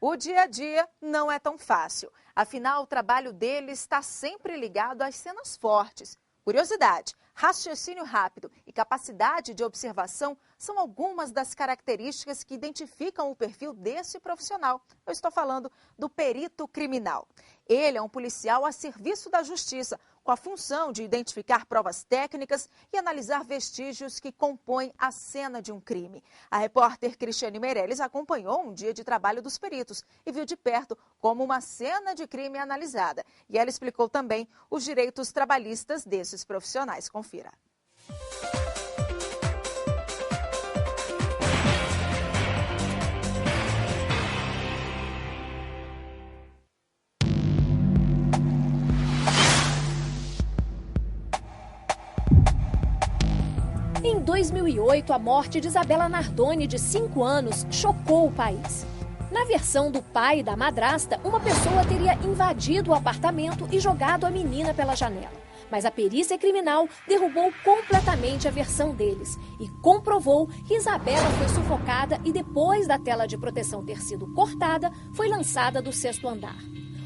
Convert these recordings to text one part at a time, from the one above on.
O dia a dia não é tão fácil. Afinal, o trabalho dele está sempre ligado às cenas fortes. Curiosidade, raciocínio rápido e capacidade de observação são algumas das características que identificam o perfil desse profissional. Eu estou falando do perito criminal. Ele é um policial a serviço da justiça, com a função de identificar provas técnicas e analisar vestígios que compõem a cena de um crime. A repórter Cristiane Meirelles acompanhou um dia de trabalho dos peritos e viu de perto como uma cena de crime é analisada. E ela explicou também os direitos trabalhistas desses profissionais. Confira. Em 2008, a morte de Isabela Nardoni, de 5 anos, chocou o país. Na versão do pai e da madrasta, uma pessoa teria invadido o apartamento e jogado a menina pela janela. Mas a perícia criminal derrubou completamente a versão deles e comprovou que Isabela foi sufocada e, depois da tela de proteção ter sido cortada, foi lançada do 6º andar.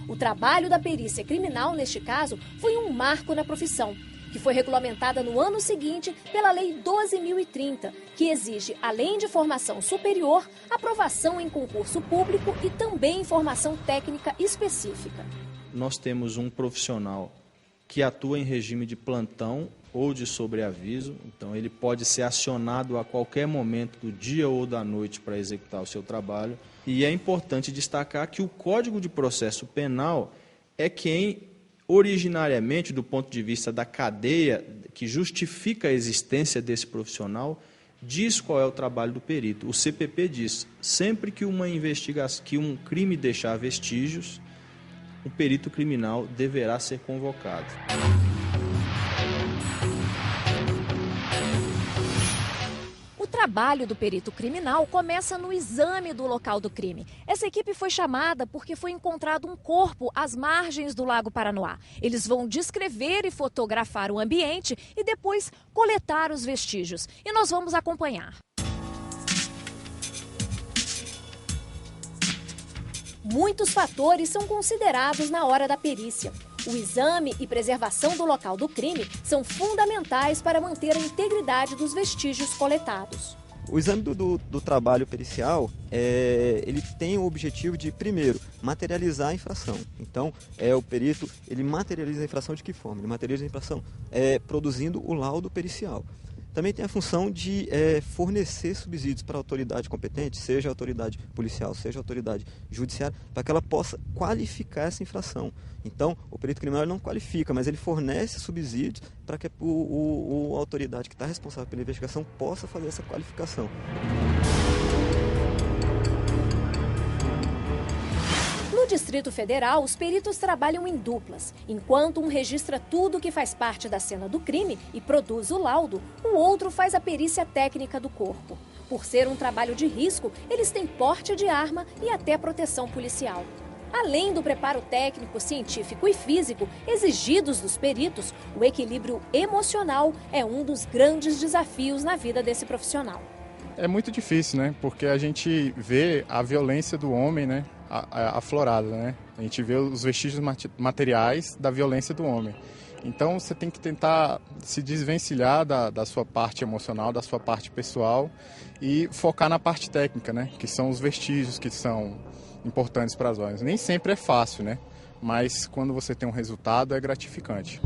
O trabalho da perícia criminal, neste caso, foi um marco na profissão, que foi regulamentada no ano seguinte pela Lei 12.030, que exige, além de formação superior, aprovação em concurso público e também formação técnica específica. Nós temos um profissional que atua em regime de plantão ou de sobreaviso, então ele pode ser acionado a qualquer momento do dia ou da noite para executar o seu trabalho. E é importante destacar que o Código de Processo Penal é quem, originariamente, do ponto de vista da cadeia que justifica a existência desse profissional, diz qual é o trabalho do perito. O CPP diz, sempre que uma investigação, que um crime deixar vestígios, o perito criminal deverá ser convocado. O trabalho do perito criminal começa no exame do local do crime. Essa equipe foi chamada porque foi encontrado um corpo às margens do Lago Paranoá. Eles vão descrever e fotografar o ambiente e depois coletar os vestígios. E nós vamos acompanhar. Muitos fatores são considerados na hora da perícia. O exame e preservação do local do crime são fundamentais para manter a integridade dos vestígios coletados. O exame do trabalho pericial, ele tem o objetivo de, primeiro, materializar a infração. Então, o perito ele materializa a infração de que forma? Ele materializa a infração produzindo o laudo pericial. Também tem a função de fornecer subsídios para a autoridade competente, seja a autoridade policial, seja a autoridade judiciária, para que ela possa qualificar essa infração. Então, o perito criminal não qualifica, mas ele fornece subsídios para que a autoridade que está responsável pela investigação possa fazer essa qualificação. No Distrito Federal, os peritos trabalham em duplas. Enquanto um registra tudo que faz parte da cena do crime e produz o laudo, o outro faz a perícia técnica do corpo. Por ser um trabalho de risco, eles têm porte de arma e até proteção policial. Além do preparo técnico, científico e físico exigidos dos peritos, o equilíbrio emocional é um dos grandes desafios na vida desse profissional. É muito difícil, né? Porque a gente vê a violência do homem, né? Aflorada, né? A gente vê os vestígios materiais da violência do homem. Então você tem que tentar se desvencilhar da sua parte emocional, da sua parte pessoal e focar na parte técnica, né? Que são os vestígios que são importantes para as ordens. Nem sempre é fácil, né? Mas quando você tem um resultado é gratificante.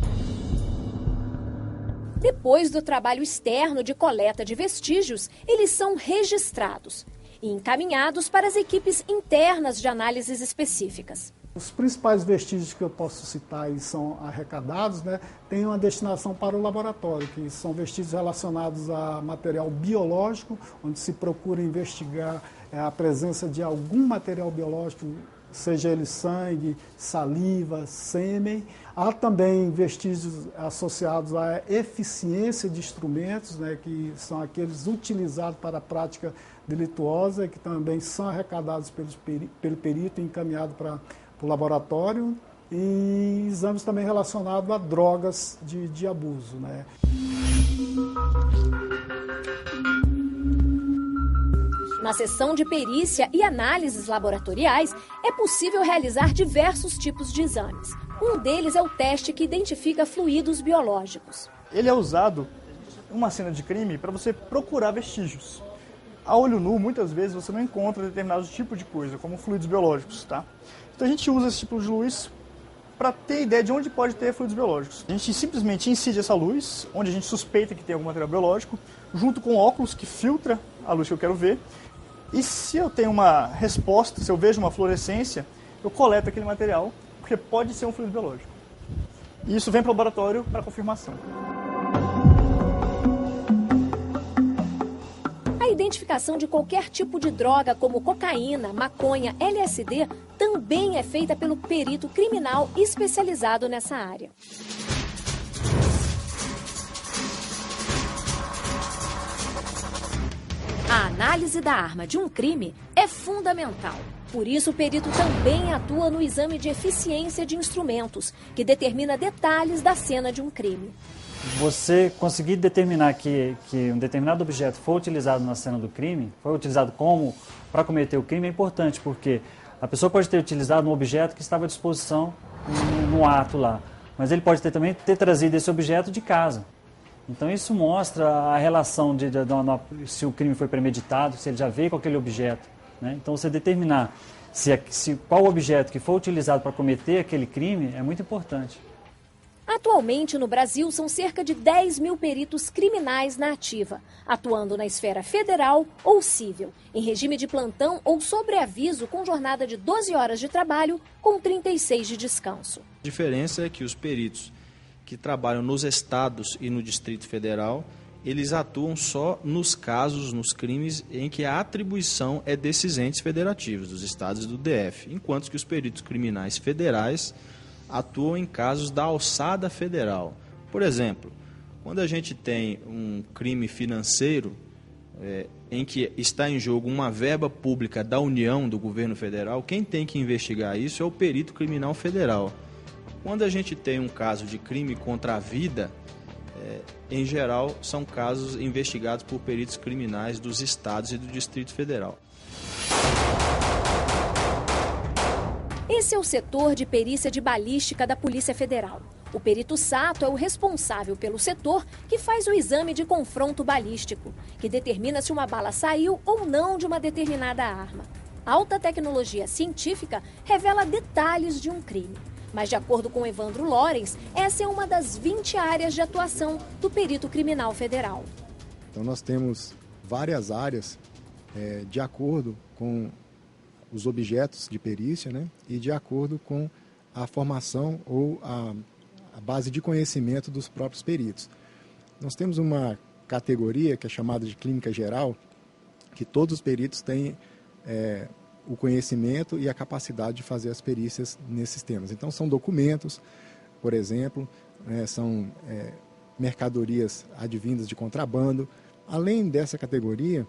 Depois do trabalho externo de coleta de vestígios, eles são registrados e encaminhados para as equipes internas de análises específicas. Os principais vestígios que eu posso citar e são arrecadados, têm uma destinação para o laboratório, que são vestígios relacionados a material biológico, onde se procura investigar a presença de algum material biológico, seja ele sangue, saliva, sêmen. Há também vestígios associados à eficiência de instrumentos, que são aqueles utilizados para a prática delituosa, que também são arrecadados pelo perito e encaminhados para o laboratório, e exames também relacionados a drogas de abuso. Na seção de perícia e análises laboratoriais, é possível realizar diversos tipos de exames. Um deles é o teste que identifica fluidos biológicos. Ele é usado em uma cena de crime para você procurar vestígios. A olho nu, muitas vezes, você não encontra determinados tipos de coisa, como fluidos biológicos, tá? Então a gente usa esse tipo de luz para ter ideia de onde pode ter fluidos biológicos. A gente simplesmente incide essa luz, onde a gente suspeita que tem algum material biológico, junto com óculos que filtra a luz que eu quero ver. E se eu tenho uma resposta, se eu vejo uma fluorescência, eu coleto aquele material, porque pode ser um fluido biológico. E isso vem para o laboratório para confirmação. A identificação de qualquer tipo de droga, como cocaína, maconha, LSD, também é feita pelo perito criminal especializado nessa área. A análise da arma de um crime é fundamental. Por isso, o perito também atua no exame de eficiência de instrumentos, que determina detalhes da cena de um crime. Você conseguir determinar que um determinado objeto foi utilizado na cena do crime, foi utilizado para cometer o crime, é importante, porque a pessoa pode ter utilizado um objeto que estava à disposição no ato lá, mas ele pode também ter trazido esse objeto de casa. Então isso mostra a relação se o crime foi premeditado, se ele já veio com aquele objeto, né? Então você determinar qual objeto que foi utilizado para cometer aquele crime é muito importante. Atualmente, no Brasil, são cerca de 10 mil peritos criminais na ativa, atuando na esfera federal ou civil, em regime de plantão ou sobreaviso com jornada de 12 horas de trabalho com 36 de descanso. A diferença é que os peritos que trabalham nos estados e no Distrito Federal, eles atuam só nos casos, nos crimes em que a atribuição é desses entes federativos, dos estados e do DF, enquanto que os peritos criminais federais atuam em casos da alçada federal. Por exemplo, quando a gente tem um crime financeiro em que está em jogo uma verba pública da União, do governo federal, quem tem que investigar isso é o perito criminal federal. Quando a gente tem um caso de crime contra a vida, em geral, são casos investigados por peritos criminais dos estados e do Distrito Federal. Esse é o setor de perícia de balística da Polícia Federal. O perito Sato é o responsável pelo setor que faz o exame de confronto balístico, que determina se uma bala saiu ou não de uma determinada arma. A alta tecnologia científica revela detalhes de um crime. Mas, de acordo com Evandro Lorenz, essa é uma das 20 áreas de atuação do perito criminal federal. Então, nós temos várias áreas de acordo com os objetos de perícia, né, e de acordo com a formação ou a base de conhecimento dos próprios peritos. Nós temos uma categoria que é chamada de clínica geral, que todos os peritos têm o conhecimento e a capacidade de fazer as perícias nesses temas. Então, são documentos, por exemplo, são mercadorias advindas de contrabando. Além dessa categoria,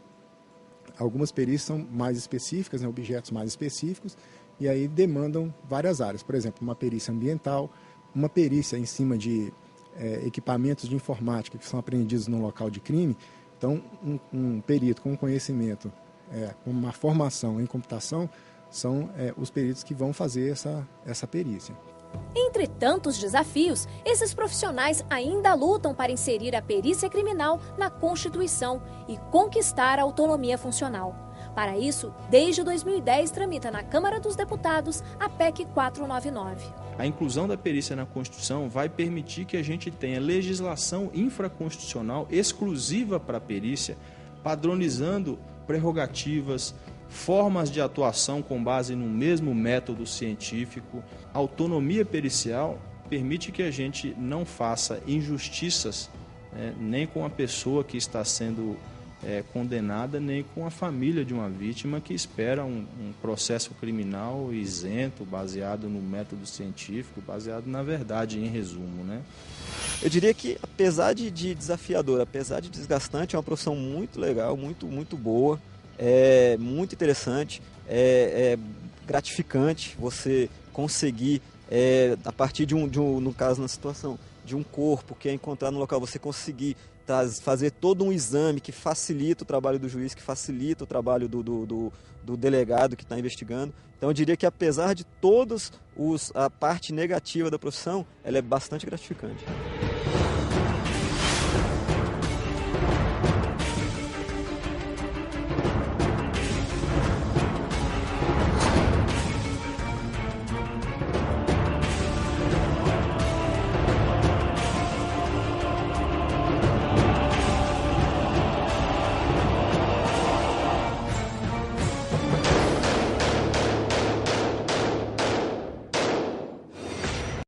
algumas perícias são mais específicas, né, objetos mais específicos, e aí demandam várias áreas. Por exemplo, uma perícia ambiental, uma perícia em cima de equipamentos de informática que são apreendidos no local de crime. Então, um perito com conhecimento, com uma formação em computação, são os peritos que vão fazer essa perícia. Entre tantos desafios, esses profissionais ainda lutam para inserir a perícia criminal na Constituição e conquistar a autonomia funcional. Para isso, desde 2010, tramita na Câmara dos Deputados a PEC 499. A inclusão da perícia na Constituição vai permitir que a gente tenha legislação infraconstitucional exclusiva para a perícia, padronizando prerrogativas, formas de atuação com base no mesmo método científico. A autonomia pericial permite que a gente não faça injustiças, nem com a pessoa que está sendo condenada, nem com a família de uma vítima que espera um processo criminal isento, baseado no método científico, baseado na verdade, em resumo, né? Eu diria que, apesar de desafiador, apesar de desgastante, é uma profissão muito legal, muito, muito boa. É muito interessante, é gratificante você conseguir, a partir no caso, na situação de um corpo que é encontrado no local, você conseguir fazer todo um exame que facilita o trabalho do juiz, que facilita o trabalho do delegado que está investigando. Então eu diria que apesar de todas a parte negativa da profissão, ela é bastante gratificante.